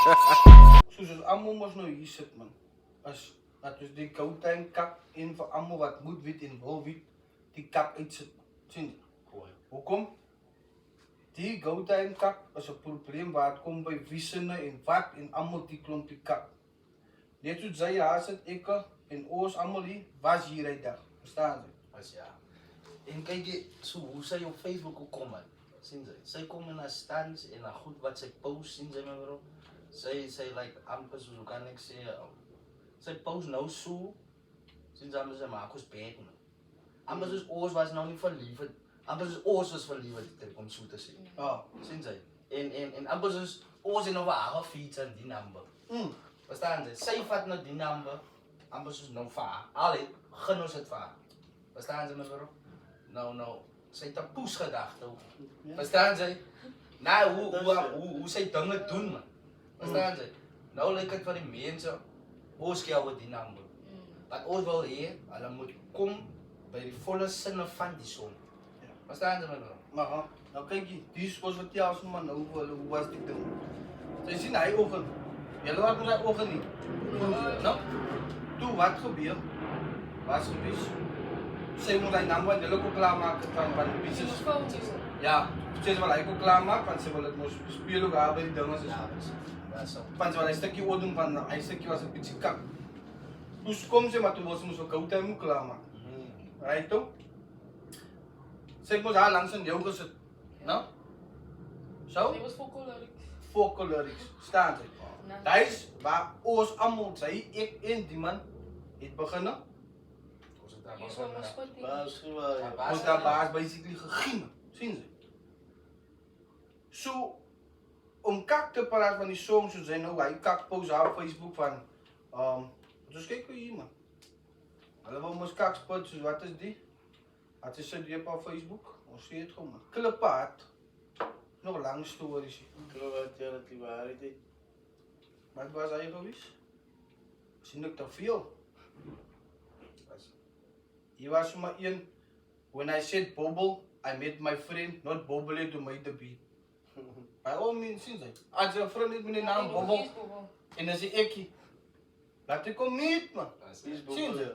Soos allemaal mos nou hier sit man. As dat is die Gautrain kak en vir allemaal wat moet weet en wil weet, die kak uitsit. Sien jy? Hoekom? Die Gautrain kak is 'n probleem waar het kom by wissinne en wat en allemaal die klompie kak. Net soos sy haar sit ek en ons allemaal hier was hier uit dag. Verstaan jy? As ja. En kyk jy, so hoe sy op Facebook ook kom man. Sien jy? Sy kom in haar stands en haar goed wat sy post, sien jy my bro? Sy like amper soos hoe kan ek sê, sy post nou so, sien jy amper sy maak ons bed man. Amper soos ons was nou nie verliefd, amper soos ons was verliefd, om so te sê. Sien jy? En amper soos ons en over haar fiets en die number. Verstaan jy? Sy vat nou die number, amper soos nou vir haar. Allee, gun ons het vir haar. Verstaan jy my bro? Nou, sy het 'n poes gedagte ook. Verstaan jy? Nou, hoe sy dinge doen man. Verstaan jy? Nou lyk dit vir die mense, ons gee oor die number. Wat ons wil hê, hulle moet kom by die volle sinne van die song. Verstaan jy my bro? Maar nou kyk jy, die is ons vertel ons man nou hoe was die ding. Sy sien hy oggend. Julle wat moet hy oggend nie. Nou, toe wat gebeur? Was gewees. Sy moet hy nummer julle ook klaarmaak van die pieces. Ja, sy wil hy ook klaarmaak want sy wil dit mos speel ook daar by die dinge soos. Ja, so. Want sy wil hy stukkie oor doen van hy stukkie was 'n bietjie kak. Dus kom sy maar toe was ons ook Gautrain moet klaarmaak. Right toe? Sy moes daar langs in jou gesit. Nou? So? Dit was folkloric. Folkloric. Staan sy. Dit is waar ons almal sy, ek en die man het begin. Ons was maar spot. Ons daar baas basically gegien. Sien jy? So om kak te praat van die song soos hy nou, hy kak post daar op Facebook van dus kyk hoe hier man. Hulle wil mos kak spot soos wat is die? Wat is dit op Facebook? Ons sê dit gewoon man. Klippaat. Nog lang stories. Klippaat, ja, dat die waarheid is. Wat was hy gewees? Sien ek te veel? Hier was maar een. When I said bubble, I met my friend, not bubble to make the beat. By all means, sien jy? As 'n vriend het met die naam Bubble en as ekkie. Laat ek kom meet man. Sien jy?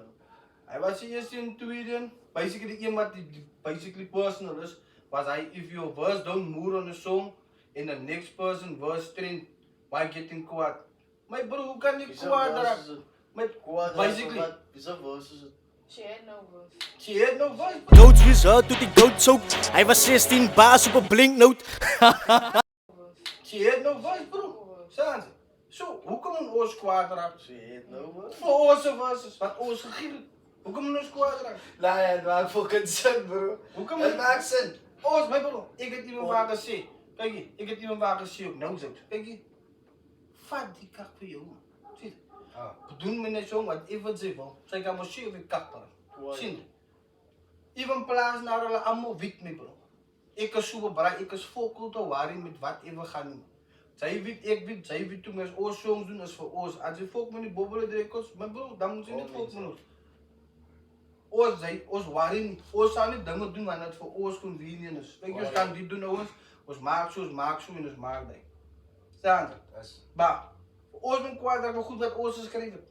Hy was die eerste en tweede. Basically die een wat die basically personal is, was hy if your verse don't move on the song and the next person verse trend, why getting kwaad? My bro, hoe kan jy kwaad raak? Met basically Dis 'n verse is dit. She had no voice. She had no voice. Goats was hard toe die goat soak. Hy was 16 baas op 'n blinknote. She had no voice, bro. Sien jy? So, hoekom ons kwaad raak? Sy het nou wat. Vir ons verses wat ons gegee het. Hoekom ons kwaad raak? Nee, het maak fucking sin, bro. Hoekom Het maak sin. Ons, my bro, ek het iemand waar gesê. Kyk hier, ek het iemand waar gesê op nou zout. Kyk hier. Vat die kak vir jou. Sien? Doen met net so wat even sê wil. Sy kan mos sê of ek kak praat. Sien? Even plaas na hulle almal wit my bro. Ek is so braai, ek is fokol te worry met wat ewe gaan nie. Sy weet, ek weet, sy weet toe mens ons songs doen is vir ons. As jy fok met die bobbele records, my bro, dan moet jy net fok met ons. Ons worry nie. Ons sal nie dinge doen wat net vir ons convenient is. Kyk, ons kan dit doen nou ons maak so en ons maak dit. Staan jy? Maar, ons moet kwaad dat we goed wat ons geskryf het.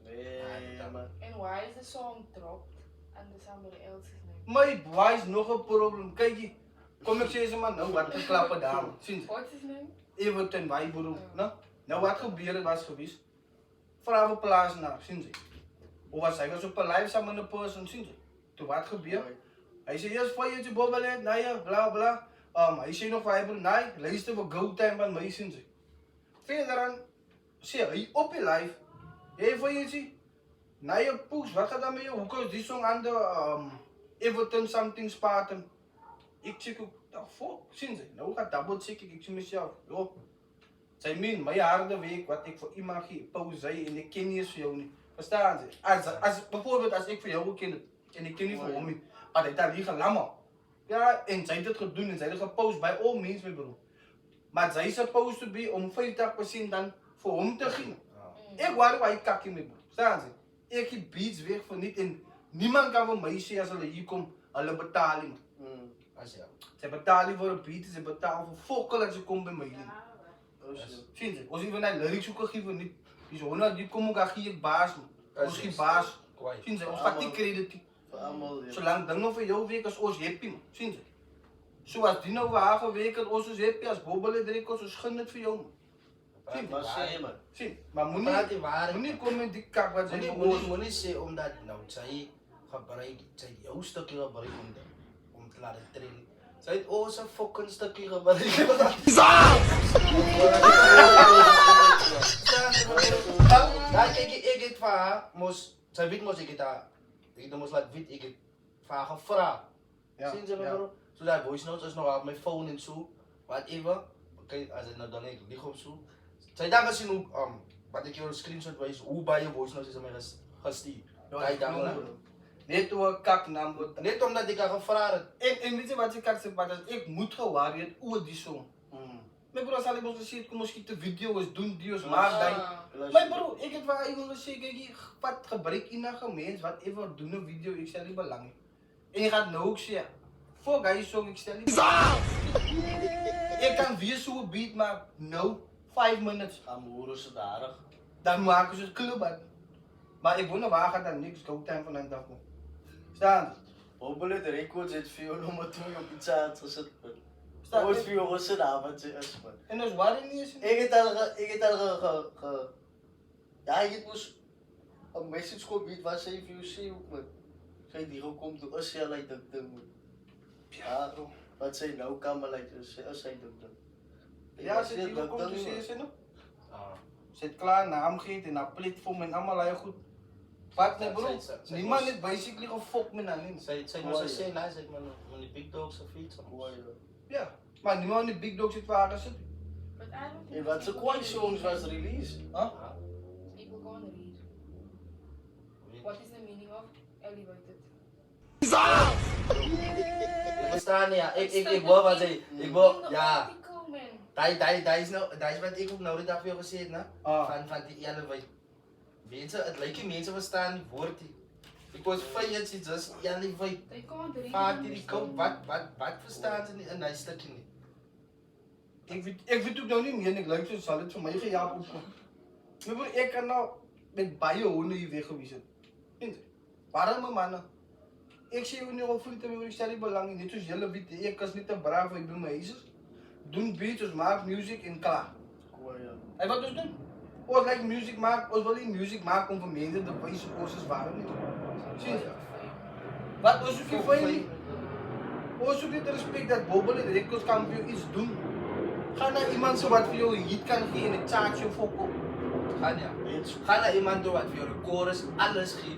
Nee, man. And why is the song dropped under somebody else's name? My boy is nog 'n probleem. Kyk jy, kom ek sê man nou wat 'n klappe daar. Sien jy? What's his name? Everton Wybroek, né? Nou wat gebeur het was gewees. Vra we plaas na, sien jy? Of was hy was op 'n live saam met 'n person, sien jy? Toe wat gebeur? Hy sê eers vir jy bobbel het, nee ja, bla bla. Hy sê nog vir hy nee, luister vir Gautrain van my sien jy. Verder aan sê hy op die live. Jy vir jy sê, nee jou poes, wat gaan dan met jou? Hoekom is die song aan de Everton something Spartan? Ik check ook, the fuck, sien jy? Nou gaan double check ek sê myself, joh. Sy meen, my harde week wat ek vir iemand gee, pauze en ek ken nie eens vir jou nie. Verstaan jy? As bijvoorbeeld as ek vir jou ken het, en ek ken nie vir hom nie, maar hy het daar liggen lamma. Ja, en sy het dit gedoen en sy het dit gepost by all means my bro. Maar sy is supposed to be om 50% dan vir hom te gee. Ek waar hy kakkie my bro. Verstaan jy? Ek het beats weg van niet en niemand kan vir my sê as hulle hier kom, hulle betaling. As ja. Sy betaal nie vir 'n beat, sy betaal vir fokkel as sy kom by my nie. Oh shit. Sien jy? Ons even na lyrics soek gee nie. Dis honder die kom ook gee ek baas. Ons gee baas. Kwaai. Sien jy? Ons vat die krediet. Vir almal, ja. Solank dinge vir jou werk as ons happy, man. Sien jy? So as die nou waar gewerk het, ons is happy as Bobbele drink ons gun dit vir jou. Man. Sien, Maar sê man. Sien, maar Praat die waarheid. moenie kom met die kak wat jy Moenie sê omdat nou sy gebruik, sy jou stukkie gebruik om te laat train. Sy het ons 'n fucking stukkie gebruik. Dan kyk ek het vir haar mos, sy weet mos ek het haar, ek het mos laat weet ek het vir haar gevra. Ja, Sien jy my ja. bro? So dat voice notes is nog op my phone en so, whatever. Kyk as dit nou dan ek lig op so. Sy dan gesien hoe wat ek jou screenshot wys hoe baie voice notes is aan my gestuur. Daai dan nou. Net toe 'n kak naam word. Net omdat ek haar gevra het. En weet jy wat jy kak sê, maar ek moet gewaar het oor die song. My bro sal ek ons gesê kom ons skiet 'n video, ons doen die ons maak daai. My bro, ek het waar iemand gesê kyk hier wat gebruik enige mens wat ever doen 'n video, ek stel nie belang nie. En jy gaan nou ook sê, fuck hy song ek stel nie. Ek kan weer so 'n beat maak nou 5 minutes. Amore se darig. Dan maak ons 'n klub aan. Maar ek wonder waar gaan dan niks go time van aan dag kom. Staan. Bobbele de records het vir jou nommer 2 op die chat gesit. Staan. Ons vir jou gesit daar wat sy is man. En ons waar nie is. Ek het al ja, ek het mos 'n message gebied wat sy vir jou sê ook man. Sy het hier gekom toe is sy al uit dit ding man. Ja, wat sy nou kan maar uit is sy dit ding. Ja, sy het hier kom toe sê sy nou. Ah. Sy het klaar naam gegee en haar platform en almal hy goed. Wat net bro? Niemand het basically gefok met haar nie. Sy mos gesê nee, sy het met die big dogs gefiets. Ja, maar niemand in die big dogs het vir haar gesit. But I don't think En wat se people kwai can songs read. was released? Huh? People can't read. What is the meaning of elevated? Ek verstaan nie, ja. Ek hoor wat sy, ek hoor, In the ja. article, man. Daai is nou, daai is wat ek ook nou die dag vir jou gesê het, né? Ah. Van die elevate. Mense, dit lyk nie mense verstaan die woord nie. Because fires is just elevate. They can't read. Vaart hierdie kom, wat verstaan sy nie in daai stukkie nie? Ek weet ook nou nie meer en ek lyk so sal dit vir my gejaag opkom. My broer, ek kan nou met baie honde hier weg gewees het. En waarom manne? Ek sê jou nie of vriend my broer, ek stel nie belang nie, net soos julle weet, ek is net 'n braaf, ek doen my huises. Doen beats, ons maak music en klaar. En wat ons doen? Ons like music maak, ons wil nie music maak om vir mense te wys ons is waarom nie. Sien jy? Wat ons hoef nie vir nie. Ons hoef nie te respect dat Bobbele en Records kan vir jou iets doen. Ga na iemand so wat vir jou 'n hit kan gee en ek charge jou fok op. Gaan ja. Gaan na iemand toe wat vir jou die chorus alles gee.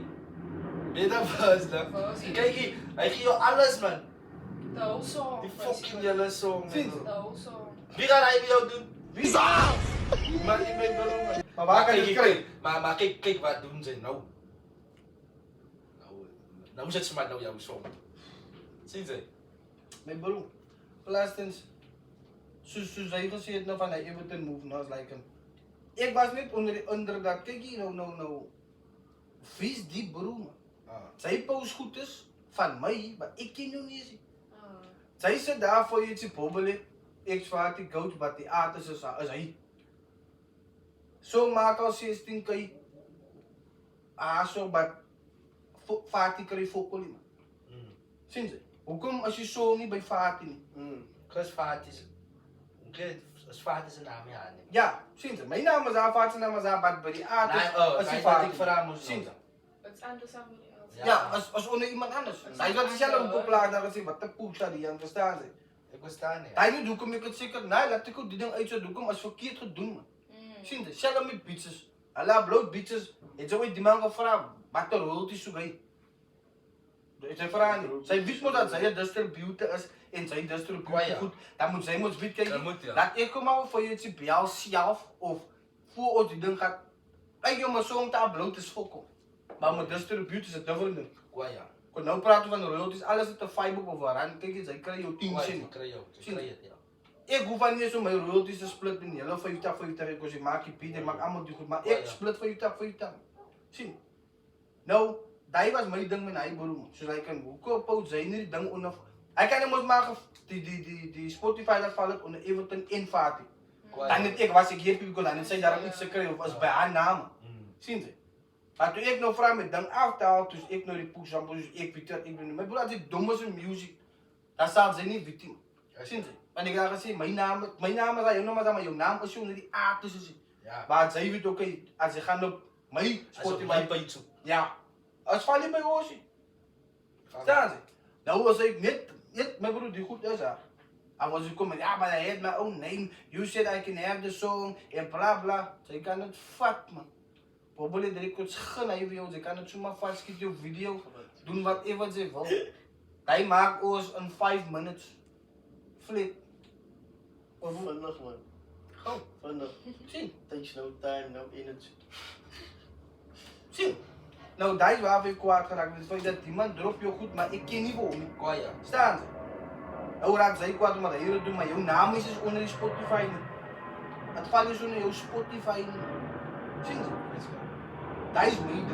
Weet jy wat dan? Kyk hier, hy gee jou alles man. The whole song. Die fucking hele song. Sien man. The whole song. Wie gaan hy vir jou doen? Wie? Maar jy met beloon man. Maar waar kan jy dit kry? Maar kyk wat doen sy nou. Nou sit sy maar nou jou song. Sien jy? My broer. Plastens. Soos hy gesê het nou van hy Everton move nou is like him. Ek was net onder die indruk dat kyk hier nou. Wie's die broer man? Sy post goed is van my, maar ek ken jou nie eens. Ah. Sy sê daar voor jy die Bobbele, X-Factor, Coach, wat die artist is hy. So maak al 16 kay. So but Fatty kry fokol nie. Sien jy? Hoekom as jy so nie by Fatty nie? Kus Fatis. Okay, as Fatis se naam ja nie. Ja, sien jy? My naam is daar, Fatty se naam is daar, but by die artist Nee, is sy die wat ek Fatty. vir haar moes Sien doen. jy? It's under somebody else. Ja, as onder iemand anders. Hy wat dieselfde op plaas daar gesê wat te poetsa die aan verstaan jy? Ek verstaan nie. Hy nie hoekom ek het seker, nee, laat ek ook die ding uit so hoekom as verkeerd gedoen man. Sien jy? Selfs met beaches. Hulle bloot beaches. Het jy ooit die man gevra wat 'n royalty soek hy? Sy vra nie. Sy weet mos dat sy 'n distributor is en sy distributor goed. Dan moet sy mos weet kyk. Dan moet, ja. Laat ek kom maar vir jou iets bel self of voor ons die ding gaan. Kyk jy maar so om te bloot is volkom. Maar met distributor is dit dubbel ding. Kwaai ja. Kon nou praat van royalties, alles het 'n fiber of rand. Kyk jy, sy kry jou 10 Kwaai, sent. kry jou. Sien Kry jy? dit ja. Ek hoef aan nie so my royalties te split in hele 50-50 ek as jy maak die beat en maak almal die goed, maar ek split 50-50. Sien. Nou, daai was my ding met hy broer. Soos hy kan hoekom pou sy nie die ding onder hy kan net mos maar die Spotify laat val het onder Everton en Fatty. Dan het ek was ek happy because dan het sy daarom iets gekry of was by haar naam. Sien jy? Maar toe ek nou vra met ding af te haal, toe ek nou die poes aan poes, ek weet wat ek doen. My broer, as ek dom is in music, dan sal sy nie weet nie. Sien jy? Want ek het gesê, my naam is jou naam, maar jou naam is jou net die artis is. Ja. Maar sy weet ook, as jy gaan op my As op Spotify, my page op. ja, as val jy by ons. Staan jy? Nou was ek net my broer die goed is. I was gekomen, ja, but I had my own name. You said I can have the song en bla bla. Sy kan het vat, man. Probeer dit records gaan hy vir ons. Sy kan het sommer vat, skiet jou video, doen whatever sy wil. Hy maak ons in 5 minutes. Flit. Of vinnig man. Gou, Vinnig. sien. Takes no time, no energy. Sien. Nou, daar is waar we kwaad geraakt. Het feit dat iemand drop jou goed, maar ik ken niet voor hom. Kwaai. Staan ze. Nou raakt zij kwaad omdat hij hier doet, maar jouw naam is dus onder die Spotify niet. Het valt is onder jouw Spotify niet. Zien ze? Dat is moeite.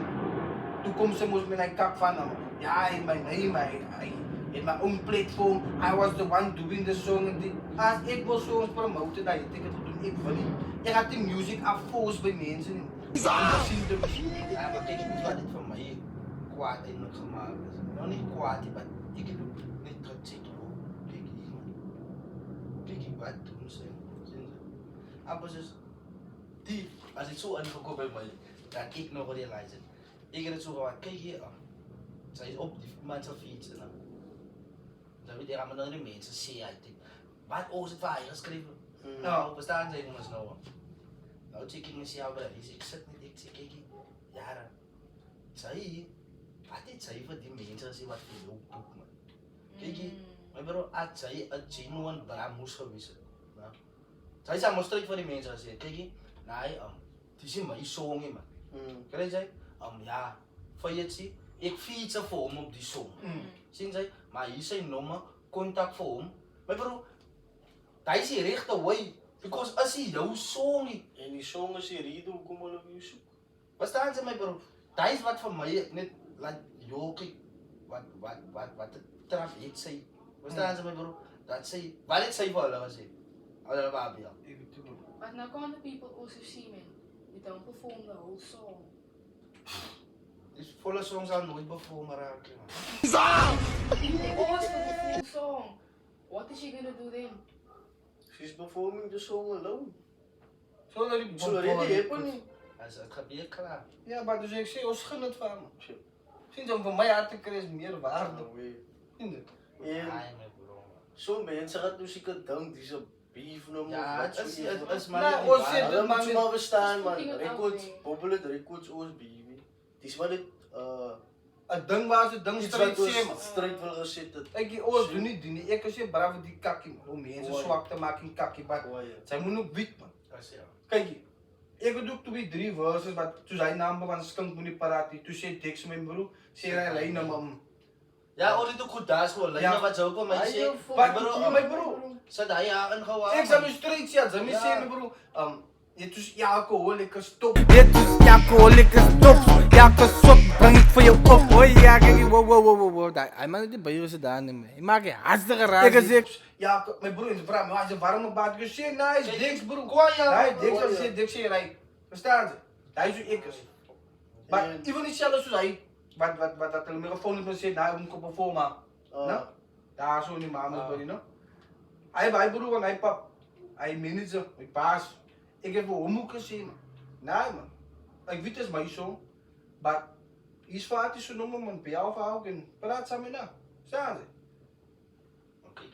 Toen komt ze moest met een kak van hem. Ja, hij heeft mijn name, hij heeft mijn own platform. I was the one doing the song en dit. Als ik wil songs promoten, dat je ticket doen, ik wil niet. Ik ga die music afforce bij mensen. Ja, zien de muziek. Ja, maar kijk, weet wat dit voor mij kwaad eindelijk gemaakt is? Nou niet kwaad, maar ik heb ook niet gezegd hoor. Kijk hier man. Kijk hier wat doen ze. Appels is die, als ik zo aangekomen ben mij, dan ik nog realize. Ik heb het zo gehad, kijk hier aan. Zij is op die mensen fietsen. Dan weet je, gaan we naar de mensen zien. Wat is het waar je geschreven? Nou, bestaan ze jongens nou. Nou, check ik eens jou bij. Ik zit niet, ik zeg, kijk, ja, zij, wat is zij voor die mensen als je wat voor jou doet, man. Kijk, maar bro, als zij een genuine bra moest geweest, nou, zij zijn maar strikt voor die mensen als je, kijk, nee, het is in mijn song, man. Kijk, zij, ja, van je het zien, ik fiets voor hem op die song. Zien zij, maar hier zijn nummer, contact voor hem, maar bro, dat is die rechte way. Because as jy jou song nie, En die song is die rede hoekom hulle vir jou soek. verstaan jy my bro? Dit is wat vir my net laat jokie wat traf het sy. Verstaan jy my bro? Dat sy wat het sy vir hulle gesê? Hulle wou ja. But now can't the people also see, man? You don't perform the whole song. Dis volle songs al nooit perform raak. They asked for the full song. What is she gonna do then? She's performing the song alone. Zo dat ik It's already happening. As dit gebeur klaar. Ja, maar dus ik zeg, ons gun het van me. Zien ze, van mij hart te krijgen is meer waarde. No way. Zien ze? En Ai my bro. so mense gaan nou seker dink dis 'n beef nou Ja, wat het is Maar maar ons sê Hulle dit moet man. maar verstaan man. Fucking Records, out, popular records ons beef. Dis wat dit Het ding waar ze ding iets strijd wat sê ons man. stryd wil gesit het. Ik ons doen niet die. Ik zeg bravo die kakkie man. Om mensen Mooi. zwak te maken in kakkie. Maar Kwaai. zij moeten ook wit man. As ja. Kijk hier. Ik heb ook 3 verses, maar toen zijn naam van skunk moet niet paraat. Toen zei Dix mijn broer. Zei hij alleen naar man. Ja, oor dit ook goed daar skool. Ja. Lyne wat sou kom my Ai, sê. jou Wat bro, doet mijn broer? Sit hy ja ingehou. Ik zou nu straight zien. Ze me zei mijn broer. Je dus ja alcohol ik stop. Dit is Jacco, lekker stop. Jacco sop, breng ik voor je op. Hoi, ja, kijk, wow. Hij maakt die bij jullie gedaan niet meer. Hij maakt je hartstikke raar. Ik zeg, Ja, mijn broer is vraag me, was je warme baat? Ik zei, nice, Dix broer. Kwaai ja. Nee, Dix Kwaai, zei, Dix zei, hij. Verstaan ze? Hij is ik is. Maar En- even niet zelfs zoals hij. Wat dat de microfoon niet meer zit, hij moet op een forma. Nou? Ja, zo niet maar, maar no? Hij broer en hij pap. Hij manager, mijn baas. Ik heb voor hem ook gezien. Nee man. Ik weet het is mijn zoon. Maar is vaak is zo noemen man, bij jou ook en praat samen na. Staan ze?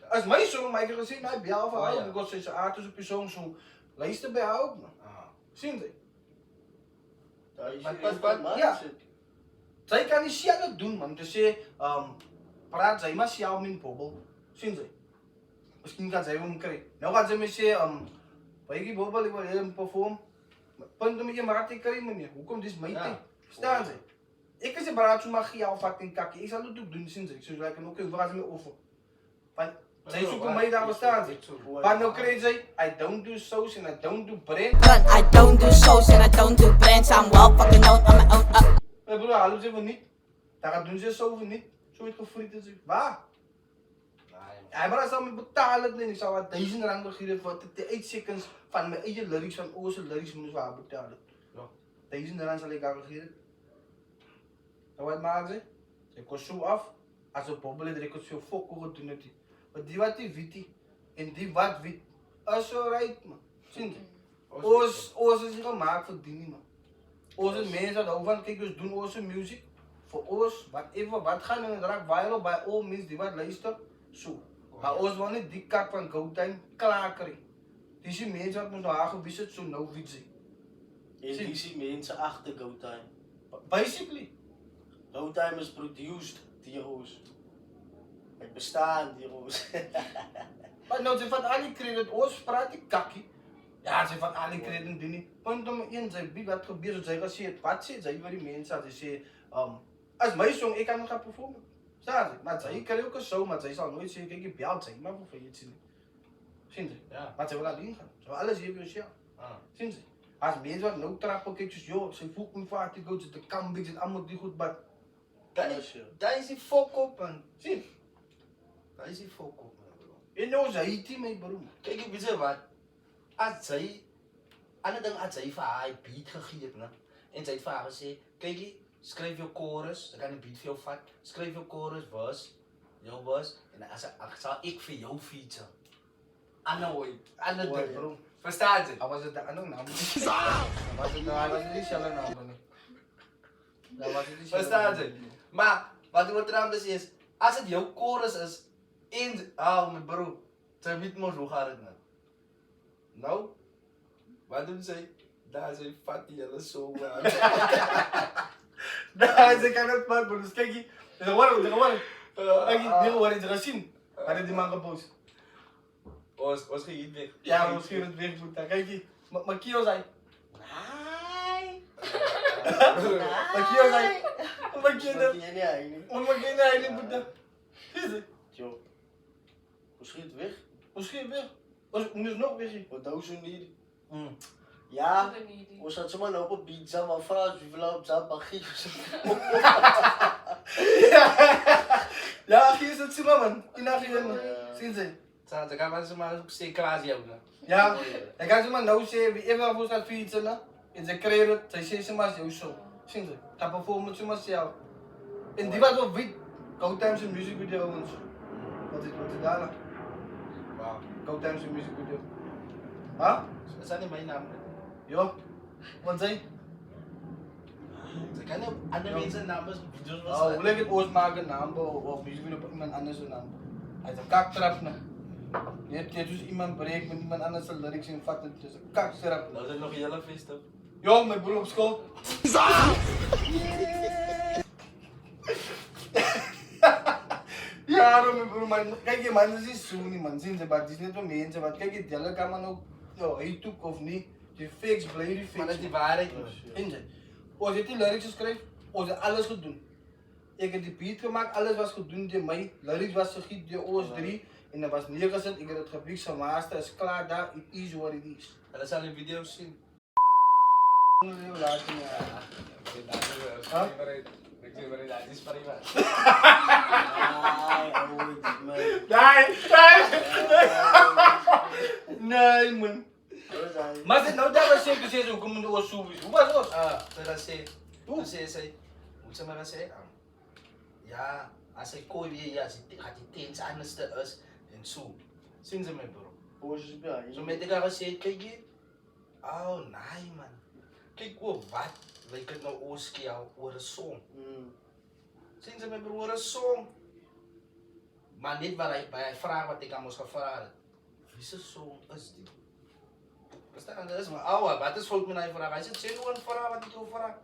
Als mijn zoon, maar ik heb gezien, hij bij jou Oh, ja. ook. Because zijn aard is op je zoon zo. Luister bij jou ook man. Zien ze? Daar is Wat- ja. Zij kan niet zelf doen man. Dus ze praat zij maar zelf in bobbel. Zien ze? Misschien kan zij hem krijgen. Nou gaat ze me zeggen, weet je bobbel, ik wil heel perform. Punt met je maat te krijgen meneer. Hoe komt dit mijn Ja. ding? Staan ze? Ik is een praat zo magie al vaak in kakkie. Ik zal het ook doen, zien ze? Ik zou zeggen, oké, waar ze me over? Van, zij zoeken mij daar bestaan ze. Maar nou krijgen zij, I don't do sauce and I don't do bread. But I don't do shows and I don't do brands. I'm well fucking known on my own. Mijn broer, halen ze van niet. Daar doen ze zo van niet. Zo het gefriet is. Waar? Hij maar als me betalen, ik zou wat R1000 beginnen voor de 8 seconds van mijn eigen lyrics, van onze lyrics moet ik waar betalen. R1000 zal ik daar beginnen. En wat maken ze? Ze kost zo af, als ze bobbelen, dan kost zo fokken goed doen het. Maar die wat die wit, en die wat wit, is zo right man. Zie je? Oos is niet gemaakt voor die man. Oos is mensen dat houden kijk dus doen onze muziek. Voor ons, wat gaan we raak viral bij al mensen die wat luisteren, zo. Maar ons wil niet die kak van GoTime klaar krijgen. Die zijn mensen wat moet nou aangebied zit zo nou fietsen. En die zien mensen achter GoTime. Basically. GoTime is produced, die roos. Het bestaan, die roos. Maar nou, ze van alle credit, ons praat die kakkie. Ja, ze van alle credit doen niet. Want om één, ze wie wat gebeurt, ze zeggen, wat ze zeggen, die mensen, ze zeggen, als mijn song, ik kan nog gaan performen. Staat het? Maar zij kan ook een show, maar zij zal nooit zeggen, kijk, je belt zij, maar voor je het zien. Zien ze? Ja. Maar ze willen alleen gaan. Ze willen alles hier dus ja. Zien ze? Als mensen wat nou trappen, kijk, dus joh, ze voelt me vaak, die goed, de kambik zit allemaal die goed, maar. Daar is die fok op, man. Zie. Daar is die fok op, man, bro. En nou, zij die mee, bro. Kijk, ik weet wat. Als zij, ander ding, als zij voor haar beat gegeven, ne? En zij het voor haar gezegd, kijk je, schrijf je chorus, dan kan de beat veel vat. Schrijf je chorus, verse, jouw verse, en dan zal ik voor jou feature. Ander ding, bro. Verstaan ze? Dat was het de andere naam. Dat was het diezelfde naam, bro. Dat was het diezelfde Verstaan naam. ze? Maar, wat er anders is, als het jouw chorus is, mijn bro, zij weet maar hoe gaat het nou? Nou, wat doen zij? Daar zijn vat die hele zo aan. Daar ze kan het maar, bro. Dus kijk je, de gewoon. Kijk je, die gewoon is gezien. Had het die man gepost. Was ging niet weg. Ja, misschien het weer moet. Kijk je, maar Kio zei. Maar Kio zei. Maar Kio Dat je niet eigenlijk. maar Kio zei, niet moet. Zie je? Joh. Hoe schiet het weg? Misschien weer. Moet nog weer zien. Wat doe ze niet? Mm. Ja, Dat is een idee. we zaten maar op een pizza, maar vraag wie veel op zijn bagage. Ja, hier is het zo, man. In Afrika, man. Zien ze? Dan gaan mensen maar op steek klaar hebben. Ja, ik ga ze maar nou zeggen, wie even voor staat fietsen, en ze krijgen het, zij zeggen ze maar zo. Zien ze? Dat performance maar zelf. En die was wel wit. GoTime's een muziekvideo en zo. Wat is daar nou? Wauw. GoTime's een muziekvideo. Huh? Dat zijn niet mijn naam. Ja. Wat zei? Ze kan niet op andere mensen namen video's Oh, hoe leg het ooit maken naam of muziekvideo op iemand anders een naam? Hij is een kaktrap, nou. Je hebt dus iemand bereikt met iemand anders zijn lyrics in vat, het is een kaktrap. Dat is nog een hele feest op. Ja, mijn broer op school. Ja, mijn broer, man. Kijk je, man, dat is zo niet, man. Zien ze, maar het is niet voor mensen. Want kijk je, delen kan man ook, ja, YouTube of niet. Die fix, blijf die fix. Maar dat is die waarheid. In ze. Als je die lyrics geschreven, als je alles goed doen. Ik heb die beat gemaakt, alles was goed doen door mij. Lyrics was geschiet door ons 3. En dat was neergezet, ik heb het gefixt, van master is klaar daar, it is what it is. En dat zal in video's zien. Laten we Ik zie waarin dat is privaat. Nee, man. Maar zit nou daar was zeker steeds ook om de oor soebies. Hoe was dat? Dat zei, hoe zei zij, moet ze maar zeggen, ja, als ik kooi weer, ja, gaat die teens anders te is en zo. Zien ze mij, bro. Zo met ik haar gezegd, kijk je, oh nee man, kijk hoe wat, lijkt het nou oorskeer al oor een song. Zien ze mij, bro, oor een song. Maar niet bij hij vraagt wat ik aan moest gaan vragen. Wie zijn song is die? Verstaan, dat is mijn oude, wat is volgens mij vraag? Hij zegt, zeg gewoon vragen wat ik wil vragen.